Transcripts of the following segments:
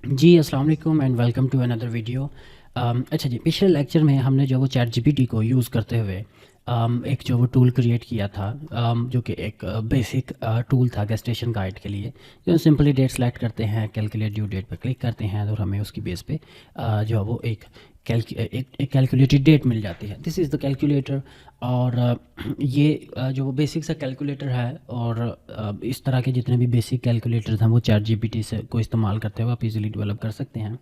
जी, अस्सलाम वालेकुम and welcome to another video. अच्छा जी, पिछले लेक्चर में हमने जो वो चैट जीपीटी को यूज़ करते हुए एक जो वो टूल क्रिएट किया था, जो कि एक बेसिक टूल था गेस्टेशन गाइड के लिए। जो सिंपली डेट सेलेक्ट करते हैं, कैलकुलेट ड्यू डेट पर क्लिक करते हैं और हमें उसकी बेस पे जो है वो एक कैलकुलेटेड डेट मिल जाती है। This is the calculator. और ये जो वो बेसिक सा कैलकुलेटर है। और इस तरह के जितने भी बेसिक कैलकुलेटर्स हैं वो चैट जीपीटी से को इस्तेमाल करते हुए आप इजीली डेवलप कर सकते हैं।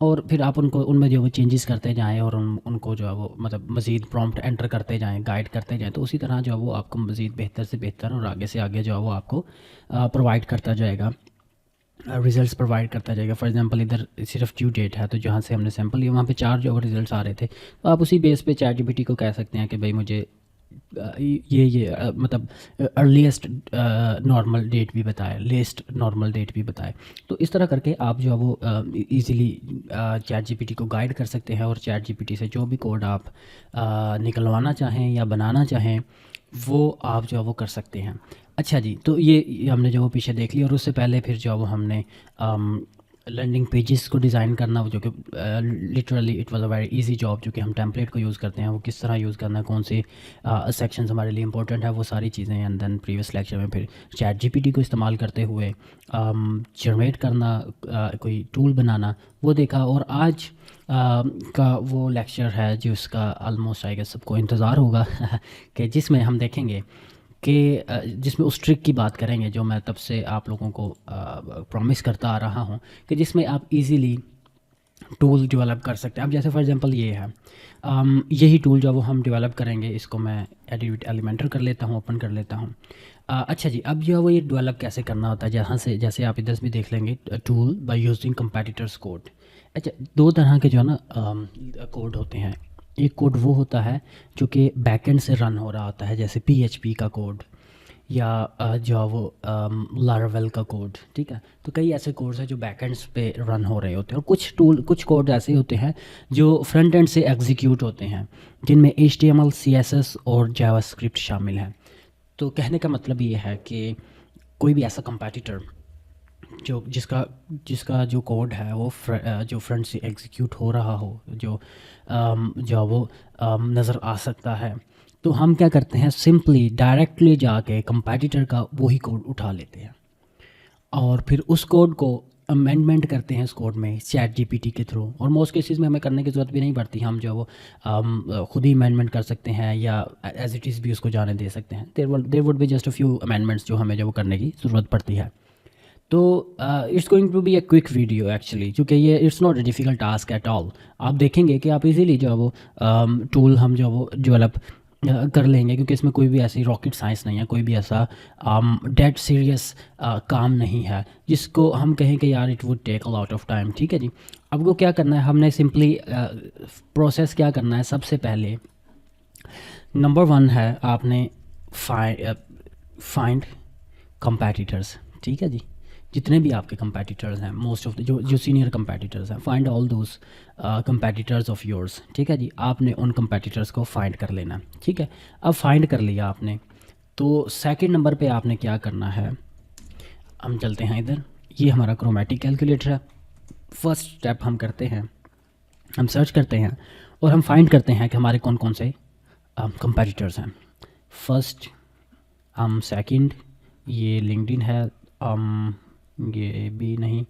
और फिर आप उनको उनमें जो वो चेंजेस करते जाएँ और उनको जो है वो मतलब मज़ीद प्रॉम्प्ट एंटर करते जाएँ, गाइड करते जाएँ, तो उसी तरह जो है वो आपको मज़ीद बेहतर से बेहतर और आगे से आगे जो है वो आपको प्रोवाइड करता जाएगा, रिजल्ट्स प्रोवाइड करता जाएगा। फॉर एग्जांपल इधर सिर्फ ड्यू डेट है, तो जहाँ से हमने सैंपल लिया वहाँ पे 4 जो रिजल्ट्स आ रहे थे, तो आप उसी बेस पे चैट जीपीटी को कह सकते हैं कि भाई मुझे मतलब अर्लीस्ट नॉर्मल डेट भी बताए, लेस्ट नॉर्मल डेट भी बताए। तो इस तरह करके आप जो है वो ईज़िली चैट जीपीटी को गाइड कर सकते हैं और चैट जीपीटी से जो भी कोड आप निकलवाना चाहें या बनाना चाहें वो आप जो है वो कर सकते हैं। अच्छा जी, तो ये हमने जो वो पीछे देख लिया और उससे पहले फिर जो है वो हमने लैंडिंग पेजेस को डिज़ाइन करना, जो कि literally it was a very easy job. जो कि हम टेम्पलेट को यूज़ करते हैं वो किस तरह यूज़ करना है, कौन से सेक्शंस हमारे लिए इंपॉर्टेंट है, वो सारी चीज़ें। एंड देन प्रीवियस लेक्चर में फिर चैट जीपीटी को इस्तेमाल करते हुए जनरेट करना, कोई टूल बनाना, वो देखा। और आज का वो लेक्चर है जिसका ऑलमोस्ट आई गेस सबको इंतज़ार होगा कि जिसमें हम देखेंगे कि जिसमें उस ट्रिक की बात करेंगे जो मैं तब से आप लोगों को प्रॉमिस करता आ रहा हूँ, कि जिसमें आप इजीली टूल डेवलप कर सकते हैं। अब जैसे फॉर एग्जांपल ये है, यही टूल जो वो हम डेवलप करेंगे, इसको मैं एडिट एलिमेंटर कर लेता हूँ, ओपन कर लेता हूँ। अच्छा जी, अब जो है वो ये डेवलप कैसे करना होता है, जहाँ से जैसे आप इधर भी देख लेंगे, tool by using competitors code. अच्छा, दो तरह के जो है ना कोड होते हैं। एक कोड वो होता है जो कि बैकएंड से रन हो रहा होता है, जैसे पीएचपी का कोड या जो है वो लारावेल का कोड। ठीक है, तो कई ऐसे कोड्स हैं जो बैकएंड्स पे रन हो रहे होते हैं, और कुछ कोड ऐसे होते हैं जो फ्रंट एंड से एग्जीक्यूट होते हैं, जिनमें HTML CSS और जावास्क्रिप्ट शामिल है। तो कहने का मतलब ये है कि कोई भी ऐसा कंपैटिटर जो जिसका जिसका जो कोड है वो जो फ्रंट से एग्जीक्यूट हो रहा हो, जो वो नज़र आ सकता है, तो हम क्या करते हैं, सिंपली डायरेक्टली जाके कंपैटिटर का वही कोड उठा लेते हैं और फिर उस कोड को अमेंडमेंट करते हैं इस कोड में चैट जीपीटी के थ्रू। और मोस्ट केसेस में हमें करने की ज़रूरत भी नहीं पड़ती, हम जो वो खुद ही अमेंडमेंट कर सकते हैं या एज इट इज़ भी उसको जाने दे सकते हैं। There would be just a few amendments जो हमें जो वो करने की ज़रूरत पड़ती है। तो it's going to be a quick video actually, क्योंकि ये it's not a difficult task at all. आप देखेंगे कि आप इजीली जो है वो टूल हम जो वो डेवलप कर लेंगे, क्योंकि इसमें कोई भी ऐसी रॉकेट साइंस नहीं है, कोई भी ऐसा डेड सीरियस काम नहीं है जिसको हम कहें कि यार it would take a lot of time. ठीक है जी, अब को क्या करना है, हमने सिंपली प्रोसेस क्या करना है, सबसे पहले नंबर 1 है आपने फाइंड कंपैटिटर्स। ठीक है जी, जितने भी आपके कंपैटिटर्स हैं, मोस्ट ऑफ द जो सीनियर कंपैटिटर्स हैं, find all those competitors of yours. ठीक है जी, आपने उन कंपैटिटर्स को फाइंड कर लेना। ठीक है, अब फाइंड कर लिया आपने, तो सेकंड नंबर पे आपने क्या करना है, हम चलते हैं इधर, ये हमारा क्रोमेटिक कैलकुलेटर है। फर्स्ट स्टेप हम करते हैं, हम सर्च करते हैं और हम फाइंड करते हैं कि हमारे कौन कौन से कंपैटिटर्स हैं। फर्स्ट, सेकंड, ये लिंक्डइन है, ये भी नहीं,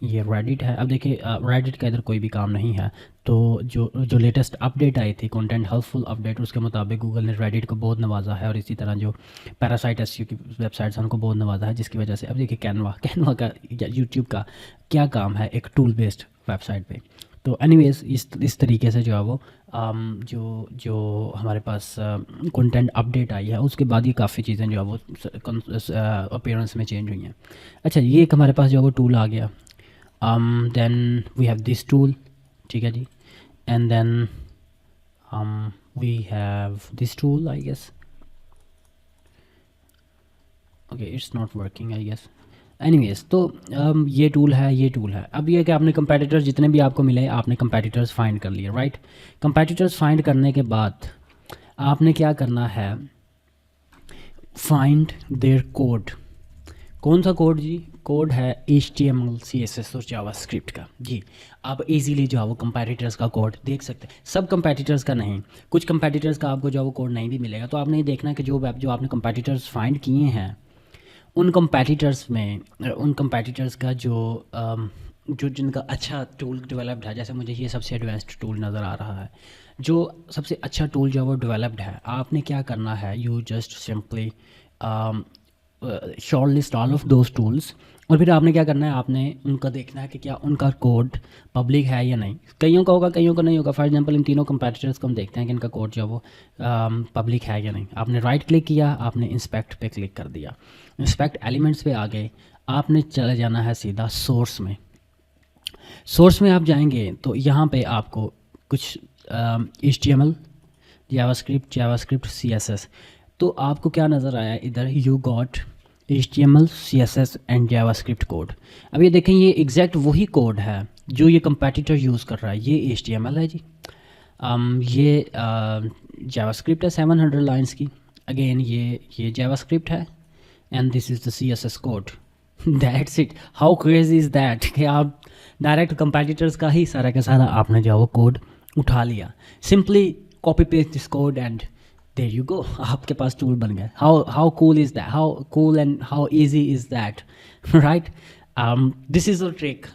ये रेडिट है। अब देखिए रेडिट का इधर कोई भी काम नहीं है, तो जो लेटेस्ट अपडेट आई थी, कंटेंट हेल्पफुल अपडेट, उसके मुताबिक गूगल ने रेडिट को बहुत नवाजा है, और इसी तरह जो पैरासाइट SEO की वेबसाइट्स हैं उनको बहुत नवाजा है, जिसकी वजह से अब देखिए कैनवा का या यूट्यूब का क्या काम है एक टूल बेस्ड वेबसाइट पे। तो एनीवेज इस तरीके से जो है वो जो हमारे पास कंटेंट अपडेट आई है, उसके बाद ये काफ़ी चीज़ें जो है वो अपीयरेंस में चेंज हुई हैं। अच्छा, ये एक हमारे पास जो है वो टूल आ गया। Then we have this tool. ठीक है जी, and then we have this tool I guess. Okay, it's not working I guess. Anyways, तो ये टूल है, ये टूल है। अब ये कि आपने कंपैटिटर्स जितने भी आपको मिले, आपने कंपैटिटर्स फाइंड कर लिए, राइट। कंपैटिटर्स फाइंड करने के बाद आपने क्या करना है, फाइंड देयर कोड। कौन सा कोड जी? कोड है HTML CSS और जावास्क्रिप्ट का जी। आप इजीली जो है वो कंपैटिटर्स का कोड देख सकते हैं, सब कंपैटिटर्स का नहीं, कुछ कंपैटिटर्स का आपको जो है वो कोड नहीं भी मिलेगा। तो आपने ये देखना कि जो आपने कंपैटिटर्स फाइंड किए हैं उन कंपैटिटर्स में उन कंपैटिटर्स का जो जिनका अच्छा टूल डेवलप्ड है, जैसे मुझे ये सबसे एडवांस्ड टूल नज़र आ रहा है, जो सबसे अच्छा टूल जो है वो डेवलप्ड है, आपने क्या करना है, you just simply short list all of those tools, और फिर आपने क्या करना है, आपने उनका देखना है कि क्या उनका कोड पब्लिक है या नहीं। कईयों का होगा, कईयों का नहीं होगा। फॉर एग्जांपल इन तीनों कंपैटिटर्स को हम देखते हैं कि इनका कोड जो है वो पब्लिक है या नहीं। आपने राइट क्लिक किया, आपने इंस्पेक्ट पे क्लिक कर दिया, इंस्पेक्ट एलिमेंट्स पे आ गए, आपने चले जाना है सीधा सोर्स में। सोर्स में आप जाएंगे तो यहाँ पे आपको कुछ HTML, जावास्क्रिप्ट CSS, तो आपको क्या नज़र आया इधर, you got HTML CSS and JavaScript code. अब ये देखें, ये एग्जैक्ट वही कोड है जो ये कंपैटिटर यूज़ कर रहा है। ये HTML है जी, ये जावास्क्रिप्ट है 700 लाइंस की, अगेन ये जावास्क्रिप्ट है, and this is the CSS code. That's it. How crazy is that कि आप डायरेक्ट कंपैटिटर्स का ही सारा का सारा आपने जो वो कोड उठा लिया, simply copy paste this code and there you go, आपके पास टूल बन गया। How cool is that, how cool and how easy is that, right. This is the trick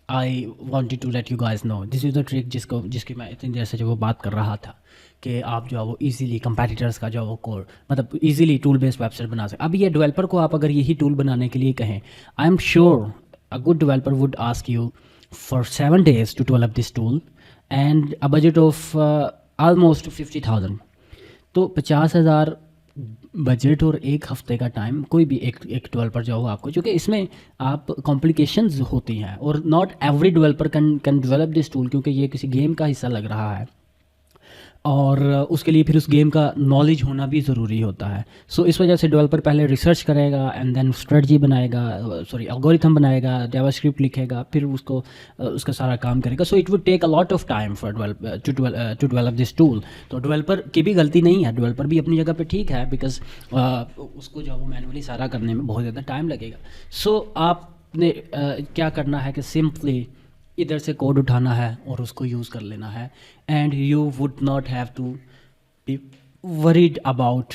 I wanted to let you guys know. This is the trick जिसकी मैं इतनी देर से जो वो बात कर रहा था कि आप जो है वो इजीली कंपैटिटर्स का जो वो कोड, मतलब इजीली टूल बेस्ड वेबसाइट बना सकते। अब ये डेवलपर को आप अगर यही टूल बनाने के लिए कहें, I am sure a good developer would ask you for 7 days to develop this tool and a budget of almost 50,000। तो 50,000 बजट और एक हफ्ते का टाइम, कोई भी एक डेवलपर जो हो आपको, क्योंकि इसमें आप कॉम्प्लिकेशंस होती हैं और not every developer can develop this tool, क्योंकि ये किसी गेम का हिस्सा लग रहा है और उसके लिए फिर उस गेम का नॉलेज होना भी ज़रूरी होता है। सो इस वजह से डेवलपर पहले रिसर्च करेगा एंड देन स्ट्रेटजी बनाएगा, एल्गोरिथम बनाएगा, जावास्क्रिप्ट लिखेगा, फिर उसका सारा काम करेगा। So it would take a lot of time for to develop this tool. तो डेवलपर की भी गलती नहीं है, डेवलपर भी अपनी जगह पे ठीक है, बिकॉज उसको जो वो मैनुअली सारा करने में बहुत ज़्यादा टाइम लगेगा। सो आपने क्या करना है कि सिंपली इधर से कोड उठाना है और उसको यूज़ कर लेना है, and you would not have to be worried about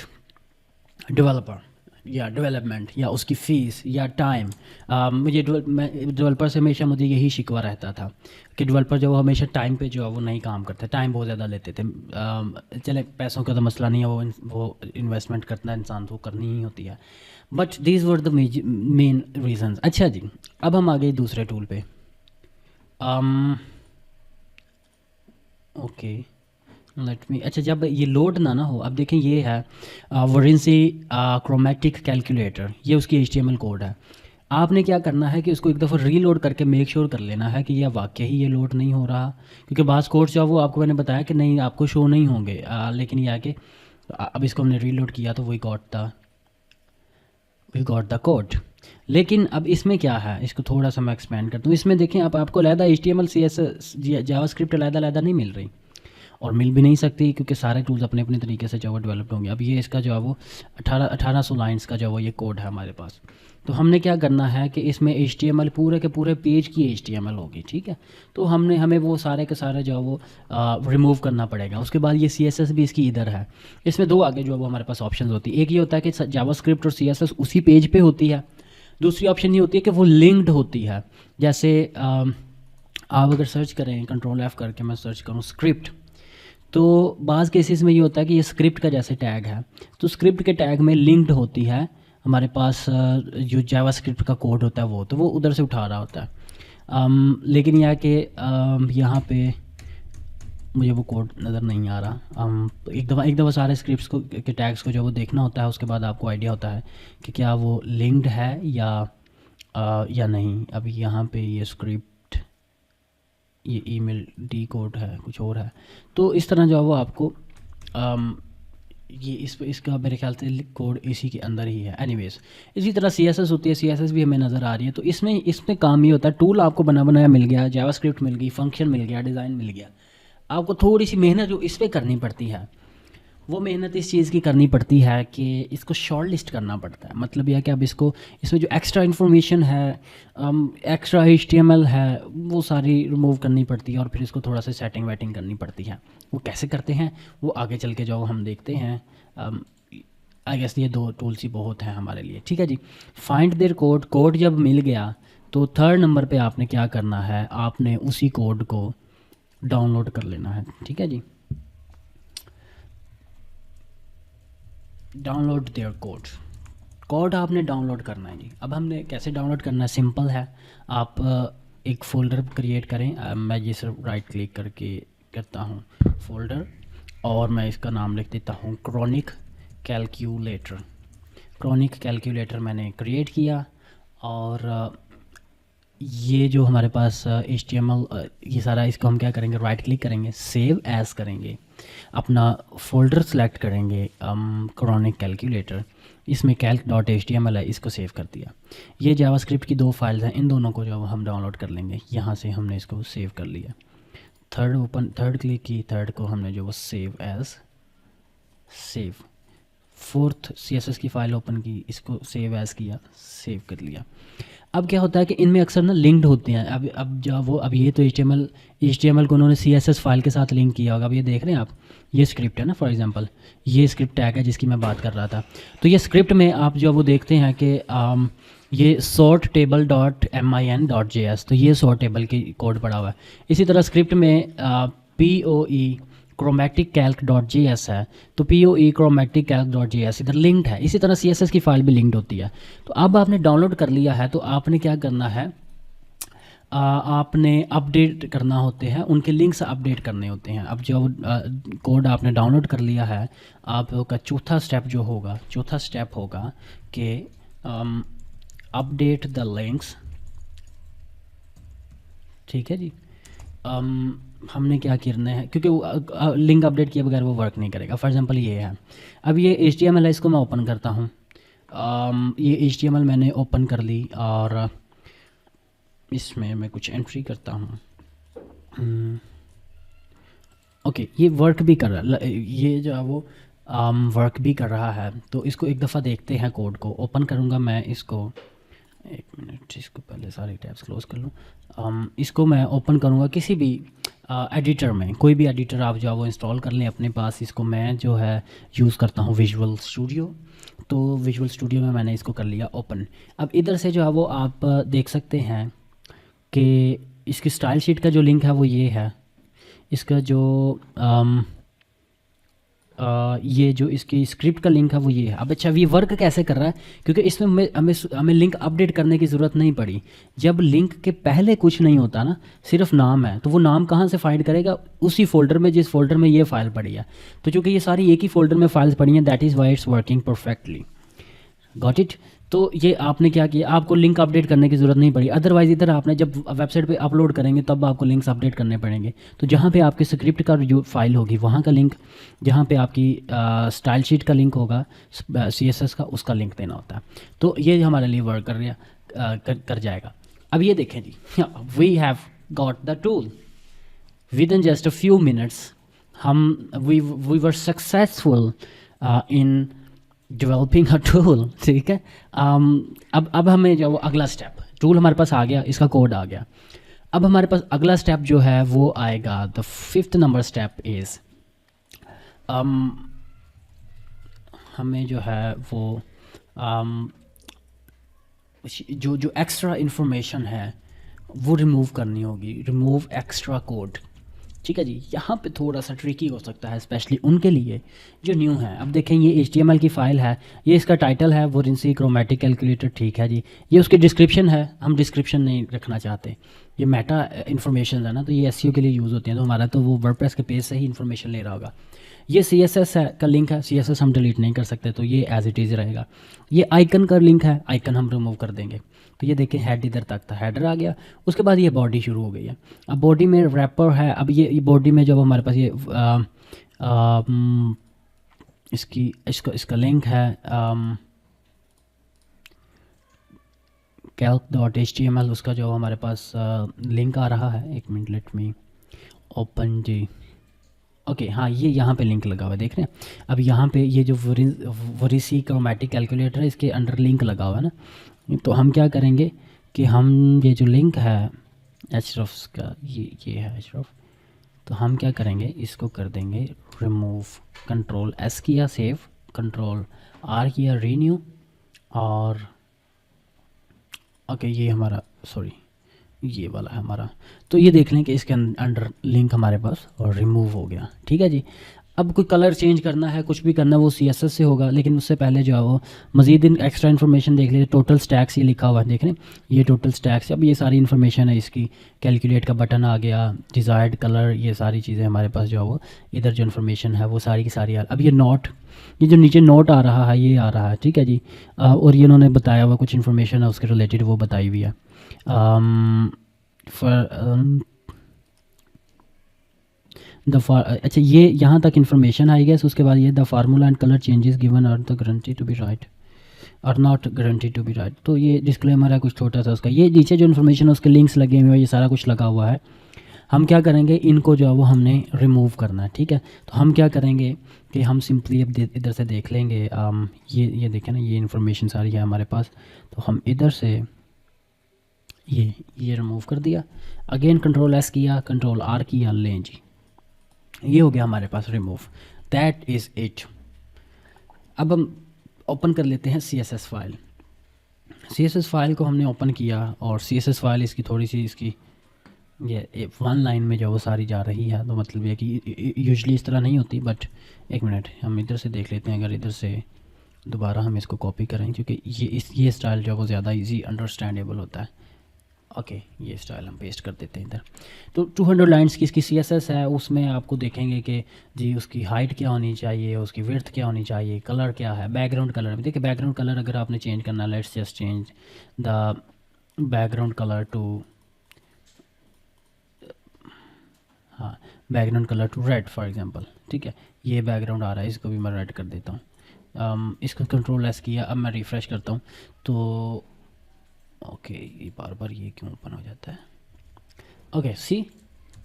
developer या डेवलपमेंट या उसकी फ़ीस या टाइम। मुझे डेवलपर से हमेशा मुझे यही शिकवा रहता था कि डेवलपर जो वो हमेशा टाइम पे जो है वो नहीं काम करते, टाइम बहुत ज़्यादा लेते थे। चले पैसों का तो मसला नहीं है, वो इन्वेस्टमेंट करना इंसान को करनी ही होती है, but these were the main reasons. अच्छा जी, अब हम आ गए दूसरे टूल पे। ओके लेट मी, अच्छा जब ये लोड ना हो, अब देखें ये है वोरेंसी क्रोमेटिक कैलकुलेटर, ये उसकी HTML कोड है। आपने क्या करना है कि उसको एक दफ़ा रीलोड करके मेक श्योर कर लेना है कि यह वाकई ही ये लोड नहीं हो रहा, क्योंकि बास कोड जो वो आपको मैंने बताया कि नहीं आपको शो नहीं होंगे, लेकिन यह है कि अब इसको हमने रीलोड किया तो वी गॉट द कोड। लेकिन अब इसमें क्या है, इसको थोड़ा सा मैं एक्सपेंड करता हूँ। इसमें देखें आपको अलहदा HTML CSS जावास्क्रिप्ट अलहदा नहीं मिल रही और मिल भी नहीं सकती, क्योंकि सारे टूल्स अपने अपने तरीके से जो वो डेवलप्ड होंगे। अब ये इसका जो है वो 1800 लाइन्स का जो वो ये कोड है हमारे पास। तो हमने क्या करना है कि इसमें HTML पूरे के पूरे पेज की HTML होगी, ठीक है। तो हमें वो सारे के सारे जो है वो रिमूव करना पड़ेगा। उसके बाद ये CSS भी इसकी इधर है। इसमें दो आगे जो है वो हमारे पास ऑप्शन होती है, एक ये होता है कि जावास्क्रिप्ट और CSS उसी पेज पे होती है, दूसरी ऑप्शन ये होती है कि वो लिंक्ड होती है। जैसे आप अगर सर्च करें, कंट्रोल F करके मैं सर्च करूँ स्क्रिप्ट, तो बाज़ केसेस में ये होता है कि ये स्क्रिप्ट का जैसे टैग है, तो स्क्रिप्ट के टैग में लिंक्ड होती है हमारे पास जो जावास्क्रिप्ट का कोड होता है वो, तो वो उधर से उठा रहा होता है। लेकिन यह कि यहाँ पे मुझे वो कोड नज़र नहीं आ रहा। एक दफ़ा सारे स्क्रिप्ट्स को के टैग्स को जो वो देखना होता है, उसके बाद आपको आइडिया होता है कि क्या वो लिंक्ड है या नहीं। अभी यहाँ पे ये स्क्रिप्ट, ये ईमेल डी कोड है, कुछ और है। तो इस तरह जो है वो आपको ये इसका मेरे ख्याल से कोड इसी के अंदर ही है। एनीवेज, इसी तरह CSS होती है, CSS भी हमें नज़र आ रही है। तो इसमें काम ये होता है, टूल आपको बनाया मिल गया, जावास्क्रिप्ट मिल गई, फंक्शन मिल गया, डिज़ाइन मिल गया, आपको थोड़ी सी मेहनत जो इस पर करनी पड़ती है वो मेहनत इस चीज़ की करनी पड़ती है कि इसको शॉर्ट लिस्ट करना पड़ता है। मतलब यह कि अब इसको, इसमें जो एक्स्ट्रा इन्फॉर्मेशन है, एक्स्ट्रा HTML है, वो सारी रिमूव करनी पड़ती है और फिर इसको थोड़ा सा सेटिंग वेटिंग करनी पड़ती है। वो कैसे करते हैं वो आगे चल के जो हम देखते हैं। आई गेस ये दो टूल्स ही बहुत हैं हमारे लिए। ठीक है जी। फाइंड देयर कोड, कोड जब मिल गया तो थर्ड नंबर पे आपने क्या करना है, आपने उसी कोड को डाउनलोड कर लेना है। ठीक है जी। डाउनलोड देयर कोड, कोड आपने डाउनलोड करना है जी। अब हमने कैसे डाउनलोड करना है, सिंपल है। आप एक फ़ोल्डर क्रिएट करें। मैं ये सिर्फ राइट क्लिक करके करता हूँ फ़ोल्डर, और मैं इसका नाम लिख देता हूँ क्रॉनिक कैलकुलेटर। क्रॉनिक कैलकुलेटर मैंने क्रिएट किया, और ये जो हमारे पास HTML ये सारा, इसको हम क्या करेंगे, राइट क्लिक करेंगे, सेव एज़ करेंगे, अपना फ़ोल्डर सेलेक्ट करेंगे क्रॉनिक कैलकुलेटर, इसमें calc.html है, इसको सेव कर दिया। ये जावास्क्रिप्ट की दो फाइल्स हैं, इन दोनों को जो हम डाउनलोड कर लेंगे। यहाँ से हमने इसको सेव कर लिया। थर्ड क्लिक की, थर्ड को हमने जो वो save as, save. Fourth CSS की फ़ाइल ओपन की, इसको सेव एज़ किया, सेव कर लिया। अब क्या होता है कि इनमें अक्सर ना लिंक्ड होते हैं। अब जब वो, अब ये तो HTML को उन्होंने CSS फाइल के साथ लिंक किया होगा। अब ये देख रहे हैं आप, ये स्क्रिप्ट है ना, फॉर एग्जांपल ये स्क्रिप्ट टैग है जिसकी मैं बात कर रहा था। तो ये स्क्रिप्ट में आप जो वो देखते हैं कि ये sortable.min.js, तो ये सॉर्ट टेबल की कोड पड़ा हुआ है। इसी तरह स्क्रिप्ट में POE chromatic calc.js है, तो POE chromatic calc.js इधर लिंक्ड है। इसी तरह CSS की फ़ाइल भी लिंक्ड होती है। तो अब आपने डाउनलोड कर लिया है, तो आपने क्या करना है, आपने अपडेट करना होते हैं, उनके लिंक्स अपडेट करने होते हैं। अब जो कोड आपने डाउनलोड कर लिया है, आपका चौथा स्टेप होगा कि अपडेट द लिंक्स। ठीक है जी। हमने क्या करना है, क्योंकि वो लिंक अपडेट किए बगैर वो वर्क नहीं करेगा। फॉर एग्जांपल ये है, अब ये HTML है, इसको मैं ओपन करता हूँ। ये HTML मैंने ओपन कर ली, और इसमें मैं कुछ एंट्री करता हूँ। ओके, ये वर्क भी कर रहा है, ये जो है वो वर्क भी कर रहा है। तो इसको एक दफ़ा देखते हैं, कोड को ओपन करूँगा मैं इसको। एक मिनट, इसको पहले सारे टैब्स क्लोज कर लूँ। इसको मैं ओपन करूँगा किसी भी एडिटर में, कोई भी एडिटर आप जो है वो इंस्टॉल कर लें अपने पास। इसको मैं जो है यूज़ करता हूँ विजुअल स्टूडियो। तो विजुअल स्टूडियो में मैंने इसको कर लिया ओपन। अब इधर से जो है वो आप देख सकते हैं कि इसकी स्टाइल शीट का जो लिंक है वो ये है। इसका जो ये जो इसकी स्क्रिप्ट का लिंक है वो ये है। अब अच्छा, ये वर्क कैसे कर रहा है, क्योंकि इसमें हमें लिंक अपडेट करने की ज़रूरत नहीं पड़ी। जब लिंक के पहले कुछ नहीं होता ना, सिर्फ नाम है, तो वो नाम कहाँ से फाइंड करेगा, उसी फोल्डर में जिस फोल्डर में ये फ़ाइल पड़ी है। तो चूँकि ये सारी एक ही फोल्डर में फाइल्स पड़ी हैं, that is why it's working perfectly. Got it. तो ये आपने क्या किया, आपको लिंक अपडेट करने की ज़रूरत नहीं पड़ी। अदरवाइज़ इधर आपने जब वेबसाइट पे अपलोड करेंगे तब आपको लिंक्स अपडेट करने पड़ेंगे। तो जहाँ पे आपकी स्क्रिप्ट का जो फाइल होगी वहाँ का लिंक, जहाँ पे आपकी स्टाइल शीट का लिंक होगा, CSS का, उसका लिंक देना होता है। तो ये हमारे लिए वर्क कर रहा कर जाएगा। अब ये देखें जी, we have got the tool within just a few minutes. We were successful in developing a tool. ठीक है। अब हमें जो अगला स्टेप, टूल हमारे पास आ गया, इसका कोड आ गया। अब हमारे पास अगला स्टेप जो है वो आएगा, the 5th number step is, हमें जो है वो जो जो एक्स्ट्रा इन्फॉर्मेशन है वो रिमूव करनी होगी, रिमूव एक्स्ट्रा कोड। ठीक है जी। यहाँ पे थोड़ा सा ट्रिकी हो सकता है, स्पेशली उनके लिए जो न्यू है। अब देखें, ये HTML की फ़ाइल है, ये इसका टाइटल है वोरेंसी क्रोमैटिक कैलकुलेटर। ठीक है जी। ये उसकी डिस्क्रिप्शन है, हम डिस्क्रिप्शन नहीं रखना चाहते। ये मेटा इन्फॉर्मेशन है ना, तो ये SEO के लिए यूज़ होती हैं। तो हमारा तो वो वर्डप्रेस के पेज से ही इन्फॉर्मेशन ले रहा होगा। ये CSS है का लिंक है, CSS हम डिलीट नहीं कर सकते, तो ये एज इट इज़ रहेगा। ये आइकन का लिंक है, आइकन हम रिमूव कर देंगे। तो ये देखें, हेड इधर तक था, हेडर आ गया। उसके बाद ये बॉडी शुरू हो गई है। अब बॉडी में रैपर है। अब ये बॉडी में जब हमारे पास ये इसका लिंक है calc.html, उसका जो हमारे पास लिंक आ रहा है। एक मिनट, लेट मी ओपन जी ओके हाँ, ये यहाँ पे लिंक लगा हुआ है, देख रहे हैं। अब यहाँ पे ये जो वरीसी क्रोमेटिक कैलकुलेटर है, इसके अंडर लिंक लगा हुआ है ना। तो हम क्या करेंगे कि हम ये जो लिंक है एचरफ का, ये है एचरफ, तो हम क्या करेंगे, इसको कर देंगे रिमूव। कंट्रोल एस किया सेव, कंट्रोल आर किया रीन्यू, और ओके ये हमारा, सॉरी ये वाला है हमारा। तो ये देख लें कि इसके अंडर लिंक हमारे पास और रिमूव हो गया, ठीक है जी। अब कोई कलर चेंज करना है, कुछ भी करना है, वो CSS से होगा, लेकिन उससे पहले जो है वो मज़ीद एक्स्ट्रा इन्फॉर्मेशन देख लीजिए। टोटल स्टैक्स ये लिखा हुआ है, देख रहे हैं, ये टोटल स्टैक्स। अब ये सारी इन्फॉर्मेशन है इसकी, कैलकुलेट का बटन आ गया, डिज़ायर्ड कलर, ये सारी चीज़ें हमारे पास जो है वो इधर जो इन्फॉर्मेशन है वो सारी की सारी। अब ये नोट, ये जो नीचे नोट आ रहा है, ये आ रहा है, ठीक है जी। और ये उन्होंने बताया हुआ कुछ इन्फॉर्मेशन है उसके रिलेटेड, वो बताई हुई है। अच्छा ये यहाँ तक इन्फॉर्मेशन आई गया। उसके बाद ये the formula and colour changes given are the guarantee to be right और not guarantee to be right. तो ये डिस्क्लेमर है कुछ छोटा सा उसका। ये नीचे जो इन्फॉर्मेशन है उसके लिंक्स लगे हुए हैं, ये सारा कुछ लगा हुआ है। हम क्या करेंगे, इनको जो है वो हमने रिमूव करना है, ठीक है। तो हम क्या करेंगे कि हम सिंपली अब इधर से देख लेंगे। ये देखें ना, ये इन्फॉर्मेशन सारी है हमारे पास। तो हम इधर से ये रिमूव कर दिया। अगेन कंट्रोल एस किया, कंट्रोल आर किया, लें जी, ये हो गया हमारे पास रिमूव। That is it. अब हम ओपन कर लेते हैं CSS फाइल। CSS फाइल को हमने ओपन किया और CSS फाइल इसकी थोड़ी सी, इसकी ये 1 लाइन में जो वो सारी जा रही है। तो मतलब ये कि यूजुअली इस तरह नहीं होती, बट एक मिनट हम इधर से देख लेते हैं। अगर इधर से दोबारा हम इसको कॉपी करें, क्योंकि ये स्टाइल जो वो ज़्यादा इजी अंडरस्टैंडेबल होता है। ओके ये स्टाइल हम पेस्ट कर देते हैं इधर। तो 200 लाइन्स की इसकी CSS है, उसमें आपको देखेंगे कि जी उसकी हाइट क्या होनी चाहिए, उसकी विड्थ क्या होनी चाहिए, कलर क्या है, बैकग्राउंड कलर भी देखिए। बैकग्राउंड कलर अगर आपने चेंज करना है, let's just change the background colour to, हाँ background colour to red for example, ठीक है। ये बैकग्राउंड आ रहा है, इसको भी मैं रेड कर देता हूँ। इसको कंट्रोल एस किया, अब मैं रिफ़्रेश करता हूँ तो ओके ये बार बार ये क्यों ओपन हो जाता है। Okay see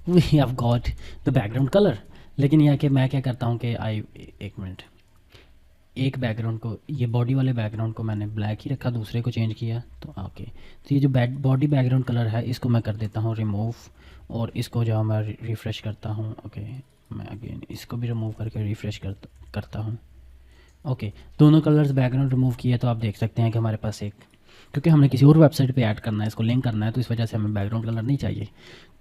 we have got the background colour. लेकिन यह कि मैं क्या करता हूँ कि एक मिनट, एक बैकग्राउंड को, ये बॉडी वाले बैकग्राउंड को मैंने ब्लैक ही रखा, दूसरे को चेंज किया। तो ओके, तो ये जो बॉडी बैकग्राउंड कलर है इसको मैं कर देता हूँ रिमूव, और इसको जो मैं रिफ़्रेश करता हूँ। ओके मैं अगेन इसको भी रिमूव करके रिफ़्रेश करता हूँ। ओके दोनों कलर्स बैकग्राउंड रिमूव किए, तो आप देख सकते हैं कि हमारे पास एक, क्योंकि हमने किसी और वेबसाइट पे ऐड करना है, इसको लिंक करना है, तो इस वजह से हमें बैकग्राउंड कलर नहीं चाहिए।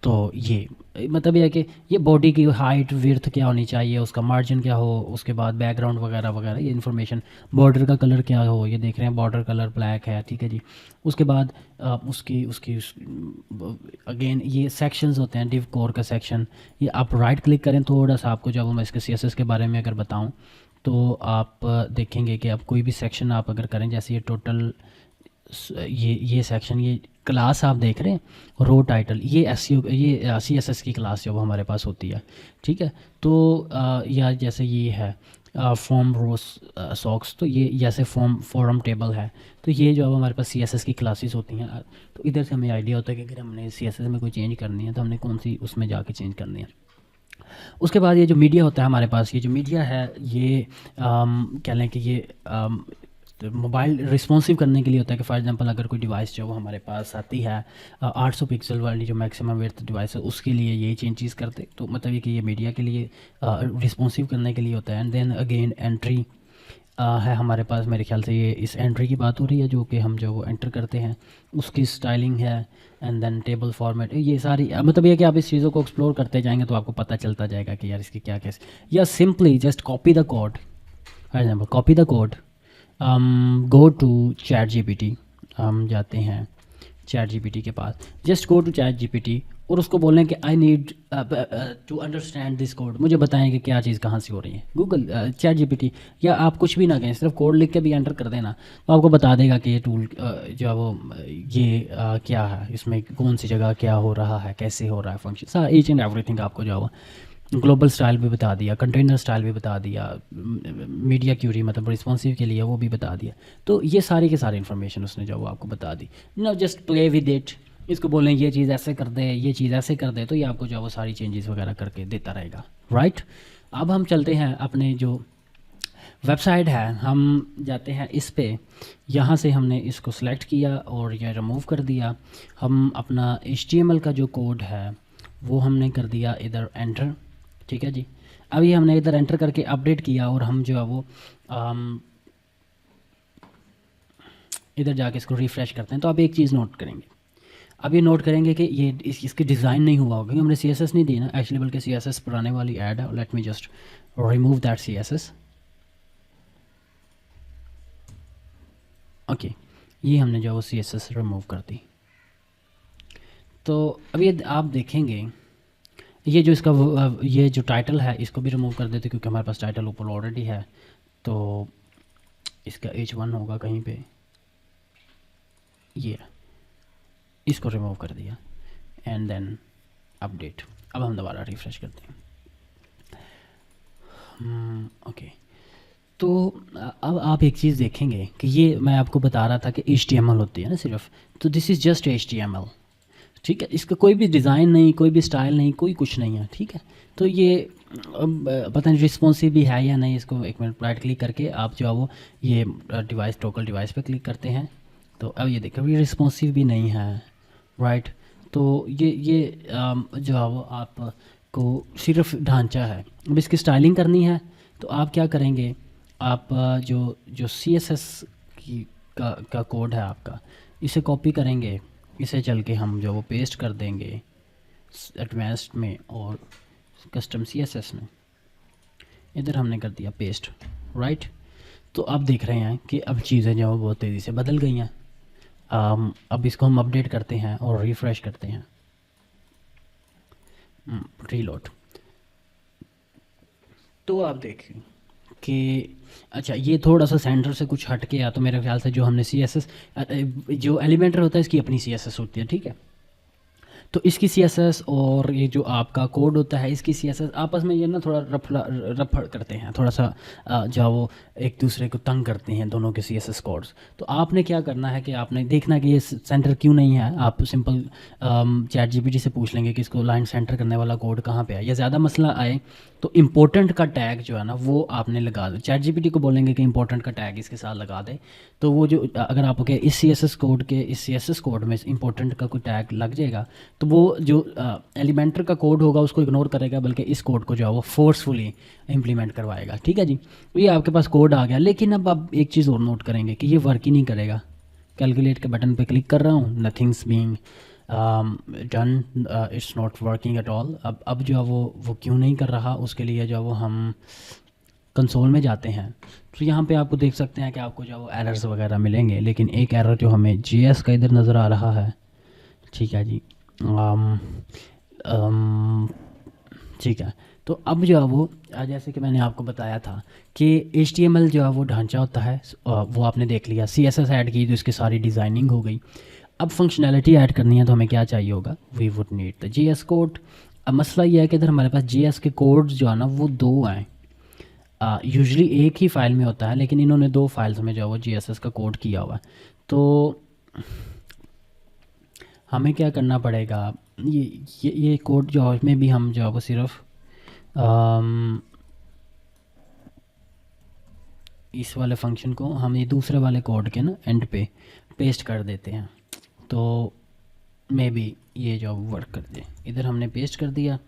तो ये मतलब ये है कि ये बॉडी की हाइट विड्थ क्या होनी चाहिए, उसका मार्जिन क्या हो, उसके बाद बैकग्राउंड वगैरह वगैरह ये इन्फॉर्मेशन, बॉर्डर का कलर क्या हो, ये देख रहे हैं बॉर्डर कलर ब्लैक है, ठीक है जी। उसके बाद उसकी अगेन ये सेक्शंस होते हैं, डिव कोर का सेक्शन, ये आप राइट क्लिक करें थोड़ा सा, आपको जब मैं इसके CSS के बारे में अगर बताऊँ तो आप देखेंगे कि आप कोई भी सेक्शन आप अगर करें, जैसे ये टोटल ये सेक्शन, ये क्लास आप देख रहे हैं रो टाइटल, ये CSS की क्लास जो वो हमारे पास होती है, ठीक है। तो या जैसे ये है फॉर्म रोज सॉक्स, तो ये जैसे फॉर्म टेबल है, तो ये जो है हमारे पास CSS की क्लासेस होती हैं। तो इधर से हमें आइडिया होता है कि अगर हमने CSS में कोई चेंज करनी है तो हमने कौन सी उसमें जाके चेंज करनी है। उसके बाद ये जो मीडिया होता है हमारे पास, ये जो मीडिया है ये कह लें कि ये मोबाइल रिस्पॉन्सिव करने के लिए होता है। कि फॉर एग्जांपल अगर कोई डिवाइस जो वो हमारे पास आती है 800 पिक्सल वाली जो मैक्सिमम विड्थ डिवाइस है, उसके लिए ये चेंजेस करते, तो मतलब ये कि ये मीडिया के लिए रिस्पॉन्सिव करने के लिए होता है। एंड देन अगेन एंट्री है हमारे पास, मेरे ख्याल से ये इस एंट्री की बात हो रही है, जो कि हम जो वो एंटर करते हैं उसकी स्टाइलिंग है। एंड देन टेबल फॉर्मेट, ये सारी मतलब ये कि आप इस चीज़ों को एक्सप्लोर करते जाएंगे तो आपको पता चलता जाएगा कि यार इसकी क्या कैसे, या simply just copy the code. For example copy the code, go to ChatGPT, हम जाते हैं ChatGPT के पास, जस्ट गो टू ChatGPT और उसको बोलें कि I need to understand this code, मुझे बताएं कि क्या चीज़ कहाँ से हो रही है। गूगल ChatGPT, या आप कुछ भी ना कहें, सिर्फ कोड लिख के भी एंटर कर देना, तो आपको बता देगा कि ये टूल जो है वो ये क्या है, इसमें कौन सी जगह क्या हो रहा है, कैसे हो रहा है फंक्शन, सारा ईच एंड एवरीथिंग आपको जो है ग्लोबल स्टाइल भी बता दिया, कंटेनर स्टाइल भी बता दिया, मीडिया क्यूरी मतलब रिस्पॉन्सिव के लिए वो भी बता दिया। तो ये सारी के सारी इन्फॉर्मेशन उसने जो वो आपको बता दी। No just play with it, इसको बोलें ये चीज़ ऐसे कर दे, ये चीज़ ऐसे कर दे, तो ये आपको जो है वो सारी चेंजेस वगैरह करके देता रहेगा, राइट। अब हम चलते हैं अपने जो वेबसाइट है, हम जाते हैं इस पे, यहाँ से हमने इसको सेलेक्ट किया और ये रिमूव कर दिया। हम अपना HTML का जो कोड है वो हमने कर दिया इधर एंटर, ठीक है जी। अब ये हमने इधर एंटर करके अपडेट किया और हम जो है वो इधर जाके इसको रिफ़्रेश करते हैं। तो आप एक चीज़ नोट करेंगे, अब ये नोट करेंगे कि ये इसकी डिज़ाइन नहीं हुआ होगा क्योंकि हमने CSS नहीं दी ना एक्चुअली, बल्कि CSS पुराने वाली ऐड है। Let me just remove that CSS। Okay, ये हमने जो वो CSS रिमूव कर दी। तो अब ये आप देखेंगे ये जो इसका ये जो टाइटल है इसको भी रिमूव कर देते क्योंकि हमारे पास टाइटल ऊपर ऑलरेडी है। तो इसका H1 होगा कहीं पे, ये इसको रिमूव कर दिया एंड देन अपडेट। अब हम दोबारा रिफ़्रेश करते हैं। ओके, तो अब आप एक चीज़ देखेंगे कि ये मैं आपको बता रहा था कि HTML होती है ना सिर्फ, तो दिस इज़ जस्ट HTML, ठीक है। इसका कोई भी डिज़ाइन नहीं, कोई भी स्टाइल नहीं, कोई कुछ नहीं है, ठीक है। तो ये पता नहीं रिस्पॉन्सिव भी है या नहीं। इसको एक मिनट राइट क्लिक करके आप जो है वो ये डिवाइस टोकल डिवाइस पे क्लिक करते हैं। तो अब ये देखो ये रिस्पॉन्सिव भी नहीं है, राइट। तो ये जो है वो आपको सिर्फ ढांचा है। अब इसकी स्टाइलिंग करनी है तो आप क्या करेंगे, आप जो CSS का कोड है आपका, इसे कॉपी करेंगे, इसे चल के हम जो वो पेस्ट कर देंगे एडवांस्ड में और कस्टम CSS में। इधर हमने कर दिया पेस्ट, राइट। तो आप देख रहे हैं कि अब चीज़ें जो बहुत तेज़ी से बदल गई हैं। अब इसको हम अपडेट करते हैं और रिफ़्रेश करते हैं, रीलोड। तो आप देखें कि अच्छा ये थोड़ा सा सेंटर से कुछ हट के या तो मेरे ख्याल से जो हमने CSS जो एलिमेंटर होता है इसकी अपनी CSS होती है, ठीक है। तो इसकी CSS और ये जो आपका कोड होता है इसकी CSS आपस में ये ना थोड़ा रफड़ करते हैं, थोड़ा सा जो वो एक दूसरे को तंग करते हैं दोनों के CSS कोड्स। तो आपने क्या करना है कि आपने देखना कि ये सेंटर क्यों नहीं है। आप सिंपल ChatGPT से पूछ लेंगे कि इसको लाइन सेंटर करने वाला कोड कहाँ पे है। या ज़्यादा मसला आए तो इम्पोर्टेंट का टैग जो है ना वो आपने लगा दो। ChatGPT को बोलेंगे कि इम्पोर्टेंट का टैग इसके साथ लगा दे, तो वो जो अगर आप इस CSS कोड में इम्पोर्टेंट का कोई टैग लग जाएगा तो वो जो एलिमेंटर का कोड होगा उसको इग्नोर करेगा, बल्कि इस कोड को जो है वो फोर्सफुली इम्प्लीमेंट करवाएगा, ठीक है जी। ये आपके पास कोड आ गया, लेकिन अब आप एक चीज़ और नोट करेंगे कि ये वर्क ही नहीं करेगा। कैलकुलेट के बटन पे क्लिक कर रहा हूँ, nothings being done, it's not working at all. अब जो है वो क्यों नहीं कर रहा, उसके लिए जो है वो हम कंसोल में जाते हैं। तो यहाँ पे आपको देख सकते हैं कि आपको जो है वो एरर्स वगैरह मिलेंगे, लेकिन एक एरर जो हमें JS का इधर नज़र आ रहा है, ठीक है जी। ठीक है। तो अब जो है वो जैसे कि मैंने आपको बताया था कि HTML जो है वो ढांचा होता है, वो आपने देख लिया। CSS ऐड की तो इसकी सारी डिज़ाइनिंग हो गई। अब फंक्शनैलिटी ऐड करनी है तो हमें क्या चाहिए होगा, we would need the JS code. अब मसला ये है कि इधर हमारे पास JS के कोड्स जो है ना वो दो हैं। यूजुअली एक ही फ़ाइल में होता है, लेकिन इन्होंने दो फाइल्स में जो है वो JSS का कोड किया हुआ है। तो हमें क्या करना पड़ेगा, ये कोड जो है इसमें भी हम जो है वो सिर्फ इस वाले फंक्शन को हम ये दूसरे वाले कोड के ना एंड पे पेस्ट कर देते हैं, तो मे बी ये जो वर्क कर दे। इधर हमने पेस्ट कर दिया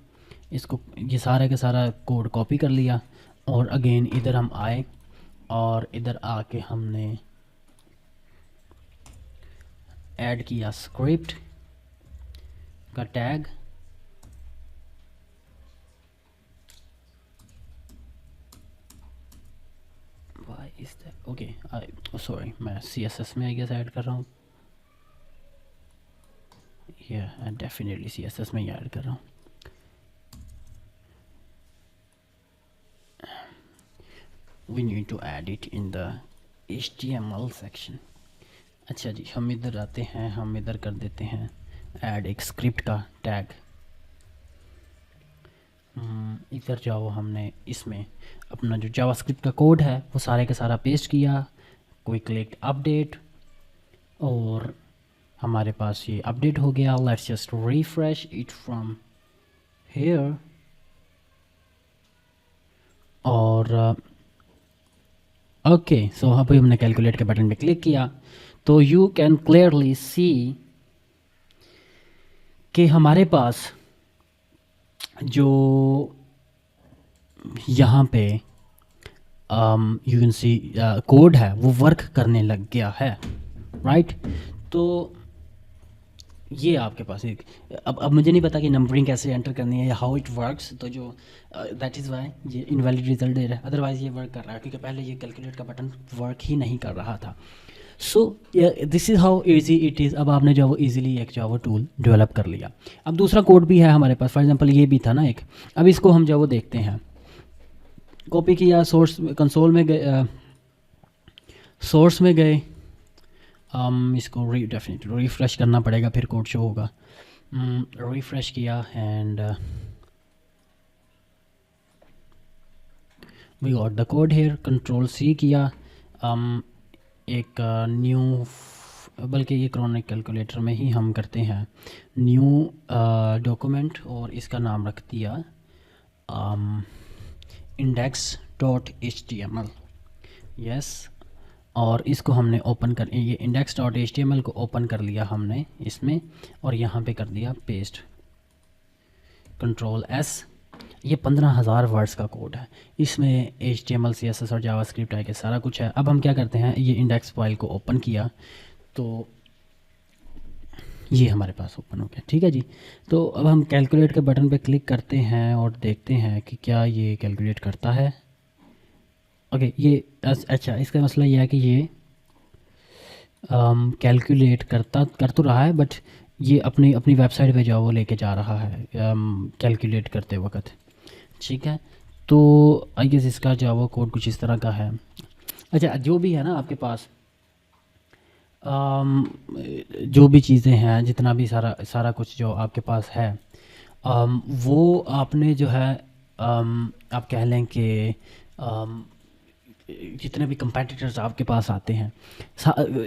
इसको, ये सारा का सारा कोड कॉपी कर लिया और अगेन इधर हम आए और इधर आके हमने ऐड किया स्क्रिप्ट का tag. Why is that, okay sorry मैं CSS में आई गेस ऐड कर रहा हूँ। या डेफिनेटली CSS में ही ऐड कर रहा हूँ। we need to add it in the HTML section। अच्छा जी, हम इधर आते हैं, हम इधर कर देते हैं ऐड एक स्क्रिप्ट का टैग। इधर जाओ, हमने इसमें अपना जो जावास्क्रिप्ट का कोड है वो सारे का सारा पेस्ट किया, कोई क्लिक अपडेट, और हमारे पास ये अपडेट हो गया। Let's just refresh it from here और ओके, सो अभी हमने कैलकुलेट के बटन पे क्लिक किया तो यू कैन क्लियरली सी कि हमारे पास जो यहाँ पे यू कैन सी कोड है वो वर्क करने लग गया है, राइट। तो ये आपके पास एक अब मुझे नहीं पता कि नंबरिंग कैसे एंटर करनी है या हाउ इट वर्क्स, तो जो दैट इज़ वाई ये इनवैलिड रिजल्ट दे रहा है। अदरवाइज़ ये वर्क कर रहा है क्योंकि पहले ये कैलकुलेट का बटन वर्क ही नहीं कर रहा था। So this is how easy it is. अब आपने जो वो इजीली एक जो वो टूल डेवलप कर लिया। अब दूसरा कोड भी है हमारे पास, फॉर एग्जांपल ये भी था ना एक। अब इसको हम जो वो देखते हैं, कॉपी किया, सोर्स कंसोल में गए, सोर्स में गए, इसको डेफिनेटली रिफ़्रेश करना पड़ेगा फिर कोड शो होगा। रिफ़्रेश किया and we got the code here. Control C किया, एक न्यू, बल्कि ये क्रॉनिक कैलकुलेटर में ही हम करते हैं, न्यू डॉक्यूमेंट और इसका नाम रख दिया index.html। यस, और इसको हमने ओपन कर, ये index.html को ओपन कर लिया हमने इसमें और यहाँ पे कर दिया पेस्ट, कंट्रोल एस। ये 15,000 वर्ड्स का कोड है, इसमें HTML CSS और जावास्क्रिप्ट है कि सारा कुछ है। अब हम क्या करते हैं, ये इंडेक्स फाइल को ओपन किया तो ये हमारे पास ओपन हो गया, ठीक है जी। तो अब हम कैलकुलेट के बटन पे क्लिक करते हैं और देखते हैं कि क्या ये कैलकुलेट करता है। ओके, ये अच्छा, इसका मसला ये है कि ये कैलकुलेट कर तो रहा है, बट ये अपनी अपनी वेबसाइट पे जो वो लेके जा रहा है कैलकुलेट करते वक्त, ठीक है। तो आई गेस इसका जो वो कोड कुछ इस तरह का है। अच्छा, जो भी है ना आपके पास, जो भी चीज़ें हैं, जितना भी सारा कुछ जो आपके पास है, वो आपने जो है आप कह लें कि जितने भी कंपेटिटर्स आपके पास आते हैं,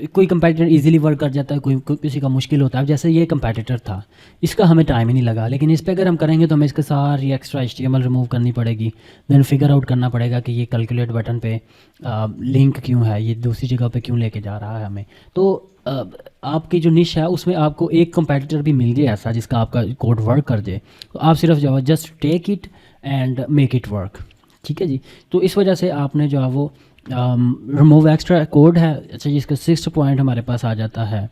कोई कंपेटिटर इजीली वर्क कर जाता है, कोई किसी का मुश्किल होता है। जैसे ये कंपेटिटर था, इसका हमें टाइम ही नहीं लगा, लेकिन इस पर अगर हम करेंगे तो हमें इसके सारी एक्स्ट्रा HTML रिमूव करनी पड़ेगी, देन फिगर आउट करना पड़ेगा कि ये कैलकुलेट बटन पे लिंक क्यों है, ये दूसरी जगह पे क्यों लेके जा रहा है हमें। तो आपकी जो निश है उसमें आपको एक कंपेटिटर भी मिल गया ऐसा जिसका आपका कोड वर्क कर जाए, तो आप सिर्फ जो है just take it and make it work, ठीक है जी। तो इस वजह से आपने जो है वो रिमूव एक्स्ट्रा कोड है, अच्छा जिसका 6th पॉइंट हमारे पास आ जाता है,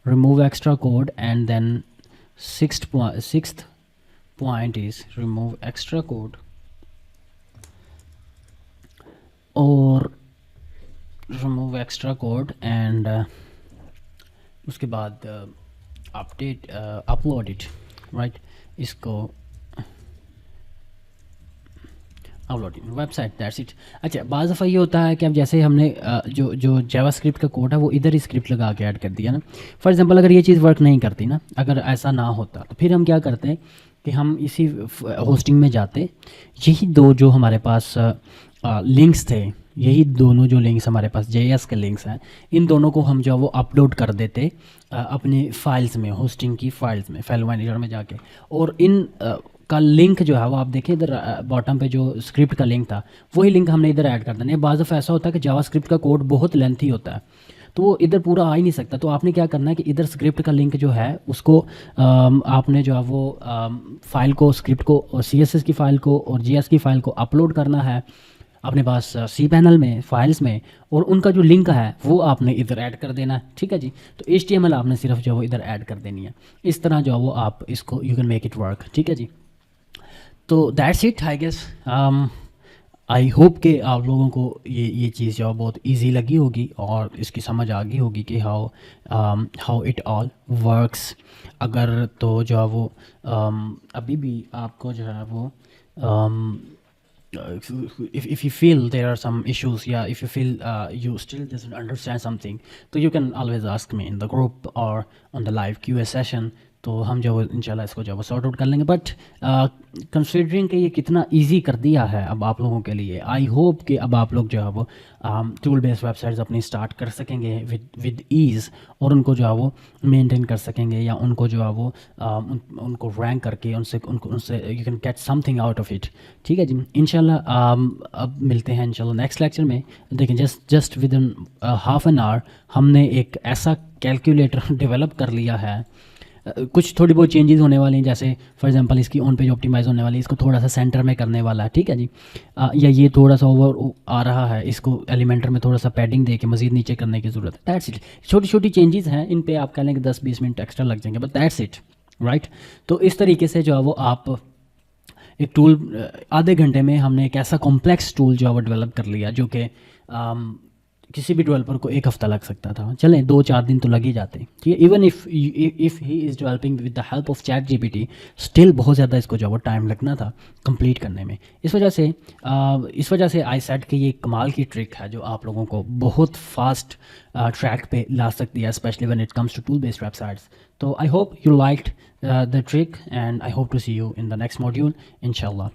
remove extra code, and then 6th point is remove extra code, और रिमूव एक्स्ट्रा कोड एंड उसके बाद अपडेट अपलोड इट, राइट। इसको अपलोडिंग वेबसाइट, दैट्स इट। अच्छा, बाज़ दफ़ा ये होता है कि अब जैसे हमने जो जावास्क्रिप्ट का कोड है वो इधर ही स्क्रिप्ट लगा के ऐड कर दिया ना। फॉर एग्जांपल अगर ये चीज़ वर्क नहीं करती ना, अगर ऐसा ना होता तो फिर हम क्या करते हैं कि हम इसी होस्टिंग में जाते, यही दो जो हमारे पास लिंक्स थे, यही दोनों जो लिंक्स हमारे पास JS के लिंक्स हैं, इन दोनों को हम जो वो अपलोड कर देते अपनी फाइल्स में, होस्टिंग की फाइल्स में, फाइल मैनेजर में जाके, और इन का लिंक जो है वो आप देखें इधर बॉटम पे जो स्क्रिप्ट का लिंक था वही लिंक हमने इधर ऐड कर देना है। बाज़ दफ़ा ऐसा होता है कि जावास्क्रिप्ट का कोड बहुत लेंथी होता है तो वो इधर पूरा आ ही नहीं सकता, तो आपने क्या करना है कि इधर स्क्रिप्ट का लिंक जो है उसको आपने जो है वो फाइल को, स्क्रिप्ट को, CSS की फ़ाइल को और JS की फ़ाइल को अपलोड करना है अपने पास cPanel में, फाइल्स में, और उनका जो लिंक है वो आपने इधर ऐड कर देना है, ठीक है जी। तो HTML आपने सिर्फ जो वो इधर ऐड कर देनी है, इस तरह जो है वो आप इसको you can make it work, ठीक है जी। तो that's it I guess. I hope कि आप लोगों को ये चीज़ जो बहुत इजी लगी होगी और इसकी समझ आ गई होगी कि हाउ इट ऑल वर्क्स। अगर तो जो है वो अभी भी आपको जो है वो if you feel there are some issues, yeah, if you feel you still doesn't understand something, so you can always ask me in the group or on the live QA session. तो हम जो है इंशाल्लाह इसको जो है sort out कर लेंगे। बट कंसिडरिंग कि ये कितना इजी कर दिया है अब आप लोगों के लिए, आई होप कि अब आप लोग जो है वो टूल बेस्ड वेबसाइट्स अपनी स्टार्ट कर सकेंगे विद ईज़, और उनको जो है वो मेंटेन कर सकेंगे, या उनको जो है वो उनको रैंक करके उनसे you can get something out of it. ठीक है जी, इंशाल्लाह अब मिलते हैं इंशाल्लाह नेक्स्ट लेक्चर में। देखें just with in half an hour हमने एक ऐसा कैलकुलेटर डेवलप कर लिया है। कुछ थोड़ी बहुत चेंजेस होने वाली हैं, जैसे फॉर एग्जांपल इसकी ऑन पेज ऑप्टिमाइज़ होने वाली है, इसको थोड़ा सा सेंटर में करने वाला है। ठीक है जी, या ये थोड़ा सा ओवर आ रहा है, इसको एलिमेंटर में थोड़ा सा पैडिंग दे के मज़ीद नीचे करने की ज़रूरत है। दैट्स इट, छोटी छोटी चेंजेस हैं, इन पे आप कह लें कि 10-20 मिनट एक्स्ट्रा लग जाएंगे, बट दैट्स इट राइट। तो इस तरीके से जो है वो आप एक टूल आधे घंटे में हमने एक ऐसा कॉम्प्लेक्स टूल जो है वो डेवलप कर लिया, जो कि किसी भी डेवलपर को 1 हफ़्ता लग सकता था। चलें 2-4 दिन तो लग ही जाते हैं। ठीक है, even if he is developing with the help of chat GPT, still बहुत ज़्यादा इसको जो है वो टाइम लगना था कंप्लीट करने में। इस वजह से आई सेड कि ये कमाल की ट्रिक है जो आप लोगों को बहुत फास्ट ट्रैक पे ला सकती है, specially when it comes to tool based websites. तो I hope you liked the trick, and I hope to see you in the next module inshallah.